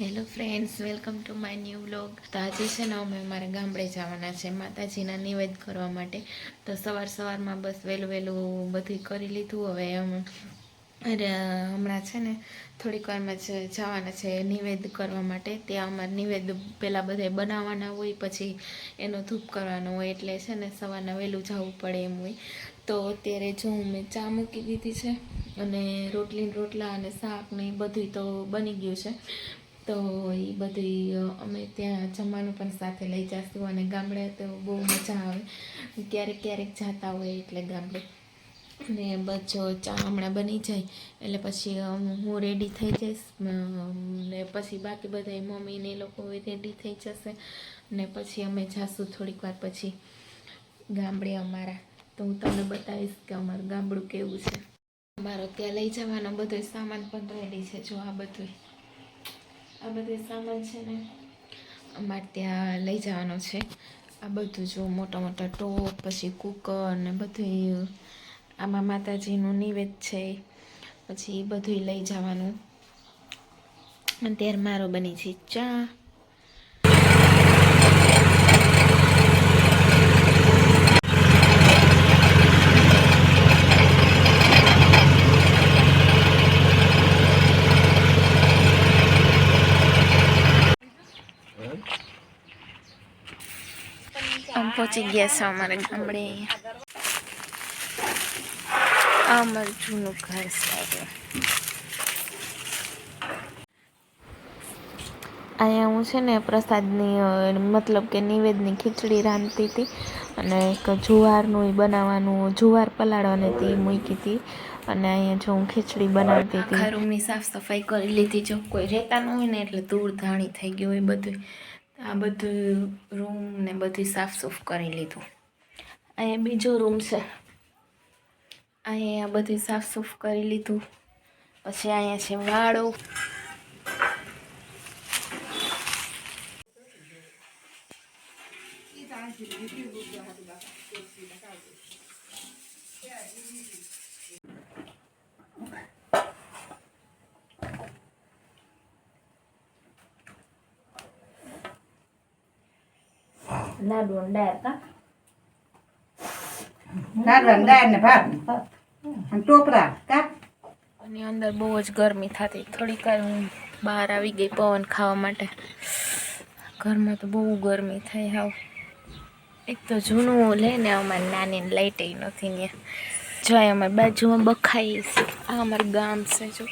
Hello friends, welcome to my new vlog. તો આજે છે ને અમે અમારા ગામડે જવાના છે માતાજીના નિવેદ કરવા માટે. તો સવારમાં બસ વહેલું બધું કરી લીધું. હવે હમણાં છે ને થોડીક વારમાં જ જવાના છે નિવેદ કરવા માટે. ત્યાં અમારે નિવેદ પહેલાં બધા બનાવવાના હોય, પછી એનો ધૂપ કરવાનો હોય, એટલે છે ને સવારના વહેલું જવું પડે એમ હોય. તો અત્યારે જો મેં ચા મૂકી દીધી છે અને રોટલા અને શાક ને એ બધું તો બની ગયું છે. તો એ બધી અમે ત્યાં જમવાનું પણ સાથે લઈ જઈશું. અને ગામડે તો બહુ મજા આવે, ક્યારેક જતા હોય એટલે ગામડે. ને બસ જો ચા હમણાં બની જાય એટલે પછી હું રેડી થઈ જઈશ, ને પછી બાકી બધા મમ્મી ને એ લોકો રેડી થઈ જશે. ને પછી અમે જાશું થોડીક વાર પછી ગામડે અમારા. તો હું તમને બતાવીશ કે અમારું ગામડું કેવું છે. અમારો ત્યાં લઈ જવાનો બધો સામાન પણ રેડી છે. જો આ બધું સામાન છે ને અમારે ત્યાં લઈ જવાનો છે. આ બધું જો મોટા ટોપ, પછી કુકર ને બધું, આમાં માતાજીનું નિવેદ છે, પછી એ બધું લઈ જવાનું. અત્યારે મારો બની છે ચા. આમ પહોંચી ગયા છે અમારે ગામડે. અમારું જૂનું ઘર છે. અહીંયા હું છે ને પ્રસાદની મતલબ કે નિવેદની ખીચડી રાંધતી હતી, અને એક જુવારનું બનાવવાનું, જુવાર પલાળવાની હતી મૂકી હતી. અને અહીંયા જો હું ખીચડી બનાવતી હતી. આખા રૂમની સાફ સફાઈ કરી લીધી. જો કોઈ રહેતા ન હોય ને એટલે ધૂળ ધાણી થઈ ગયું હોય બધું. આ બધું રૂમ ને બધું સાફ કરી લીધું. અહીંયા બીજો રૂમ છે, અહીંયા બધું સાફ કરી લીધું. પછી અહીંયા છે વાળો. લાડુ ડાયર કા લાડુ ડાયર ને ભાત અને ટોપરા કા. અને અંદર બહુ જ ગરમી થતી. થોડીક વાર હું બહાર આવી ગઈ પવન ખાવા માટે. ઘરમાં તો બહુ ગરમી થાય. હાવ એક તો જૂનું લે ને અમારે નાની લાઈટ નથી ને. જો અમારી બાજુમાં બખાઈ છે. આ અમારું ગામ છે. જો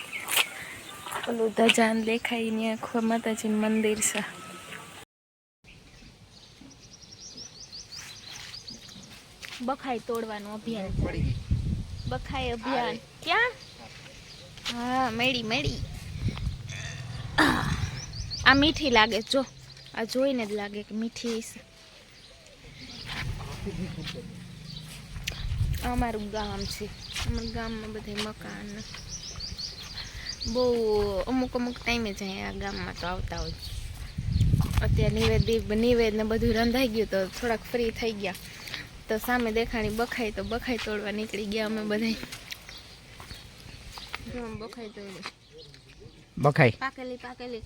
ઓલું ધજાન દેખાય ને આખું માતાજીનું મંદિર છે. બખાઈ તોડવાનું અભિયાન. બખાઈ અભિયાન ક્યાં? હા, મેળી. આ મીઠી લાગે. જો આ જોઈને જ લાગે કે મીઠી છે. અમારું ગામ છે. અમારા ગામમાં બધા મકાન બહુ અમુક ટાઈમે જ આ ગામમાં તો આવતા હોય. અત્યારે નિવેદ ને બધું રંધાઈ ગયું તો થોડાક ફ્રી થઈ ગયા. તો સામે દેખાણી બખાઈ, તો બખાઈ તોડવા નીકળી ગયા અમે બધા. બખાઈ તોડી. બખાઈ પાકેલી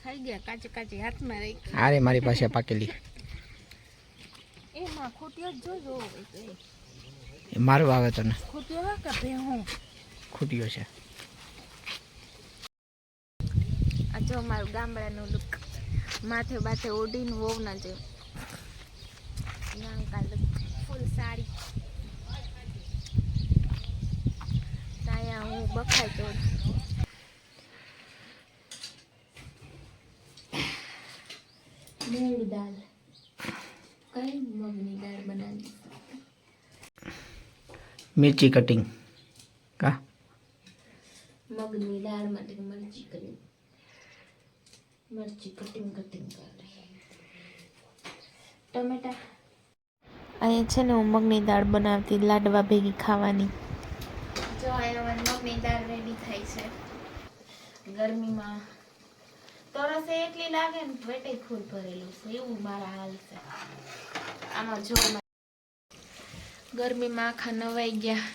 ખાઈ ગયા. કાચી હાથમાં રહી. અરે મારી પાસે પાકેલી. એમાં ખૂટ્યો જ જોજો. એ મારું વાવેતર ને ખૂટ્યો હા કે ભેહું ખૂટ્યો છે. આ જો મારું ગામડાનું લુક. માથે બાથે ઓઢીને વહુ ના જેવું. ફૂલ સાડી. ત્યાં હું બખાઈ તોડ. મૂંગ દાળ. કઈ મગની દાળ બનાવી? મિર્ચી કટિંગ કા. મગની દાળ માટે મરચી કટિંગ કરે. ટમેટા. અહીંયા છે ને હું મગની દાળ બનાવતી, લાડવા ભેગી ખાવાની. જો અહીંયા મગની દાળ રેડી થઈ છે. ગરમીમાં તરસે એટલી લાગે ને પેટે ફૂલ ભરેલું છે એવું મારા હાલ છે. આમાં જો ગરમીમાં આખા નવાઈ ગયા.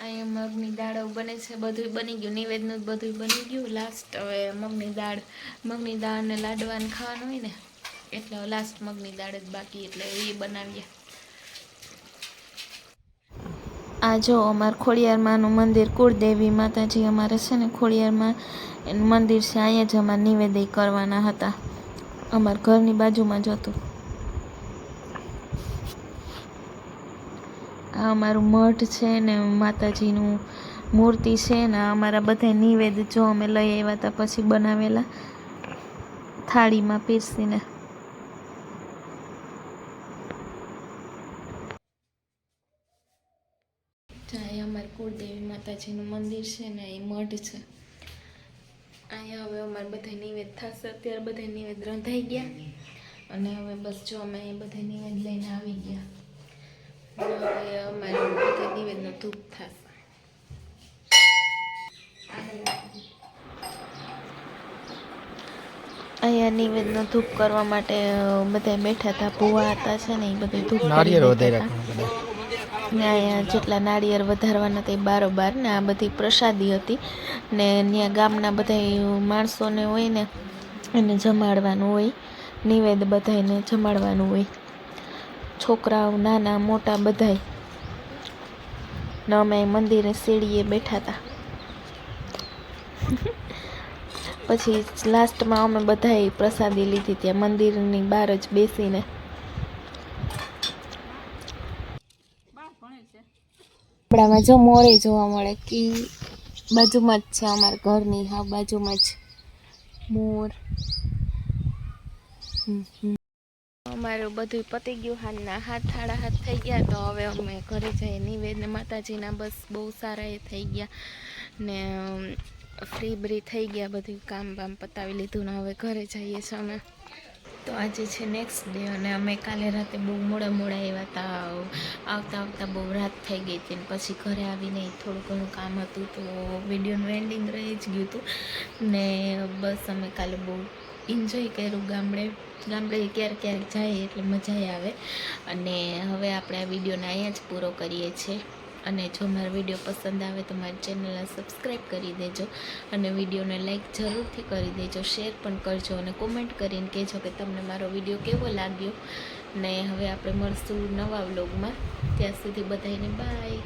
અહીંયા મગની દાળ બને છે, બધું બની ગયું, નિવેદનું બધું બની ગયું. લાસ્ટ હવે મગની દાળને લાડવાને ખાવાનું હોય ને એટલે લાસ્ટ મગની દાળ જ બાકી, એટલે એ બનાવીએ. આ જો અમાર ખોડિયારમાંનું મંદિર, કુળદેવી માતાજી અમારે છે ને ખોડિયારમાં એનું મંદિર છે. અહીંયા જ અમારે નિવેદન કરવાના હતા, અમારા ઘરની બાજુમાં જ હતું. આ અમારું મઠ છે ને માતાજીનું મૂર્તિ છે ને અમારા બધા નિવેદ જો અમે લઈ આવ્યા હતા પછી બનાવેલા થાળીમાં પીરસીને. અહીંયા અમારે કુળદેવી માતાજીનું મંદિર છે ને એ મઠ છે. અહીંયા હવે અમારે બધા નિવેદ થશે. અત્યારે બધા નિવેદ રંધાઈ ગયા અને હવે બસ જો અમે અહીં બધા નિવેદ લઈને આવી ગયા. હવે અમારે બધા નિવેદનો ધૂપ થશે. અહીંયા નિવેદનો ધૂપ કરવા માટે બધા બેઠા હતા. ભૂવા હતા છે ને એ બધા ધૂપ નારિયેળ વધારે ને અહીંયા જેટલા નાળિયેર વધારવાના તે બારોબાર ને આ બધી પ્રસાદી હતી ને ત્યાં ગામના બધા માણસોને હોય ને એને જમાડવાનું હોય, નિવેદ બધાને જમાડવાનું હોય, છોકરાઓ નાના મોટા બધાય. ને અમે મંદિરે સીડીએ બેઠા હતા. પછી લાસ્ટમાં અમે બધાએ પ્રસાદી લીધી ત્યાં મંદિરની બહાર જ બેસીને. આપણામાં જો મોરે જોવા મળે કે બાજુમાં જ છે અમારા ઘરની, હા બાજુમાં જ મોર. અમારું બધું પતી ગયું. હાલના 7:30 થઈ ગયા. તો હવે અમે ઘરે જઈએ. નિવેદન માતાજીના બસ બહુ સારા એ થઈ ગયા ને ફ્રી બ્રી થઈ ગયા, બધું કામ બામ પતાવી લીધું ને હવે ઘરે જઈએ છીએ અમે. તો આજે છે નેક્સ્ટ ડે અને અમે કાલે રાતે બહુ મોડા આવ્યા હતા. આવતા બહુ રાત થઈ ગઈ હતી ને પછી ઘરે આવીને થોડું ઘણું કામ હતું તો વિડીયોનું એન્ડિંગ રહી જ ગયું હતું ને બસ અમે કાલે બહુ એન્જોય કર્યું. ગામડે ક્યારેક જાય એટલે મજા આવે. અને હવે આપણે આ વિડીયોને અહીંયા જ પૂરો કરીએ છીએ. અને જો મારો વિડીયો પસંદ આવે તો મારી ચેનલને સબસ્ક્રાઈબ કરી દેજો અને વિડીયોને લાઈક જરૂરથી કરી દેજો, શેર પણ કરજો અને કોમેન્ટ કરીને કહેજો કે તમને મારો વિડીયો કેવો લાગ્યો. ને હવે આપણે મળશું નવા વ્લોગમાં. ત્યાં સુધી બધાને બાય.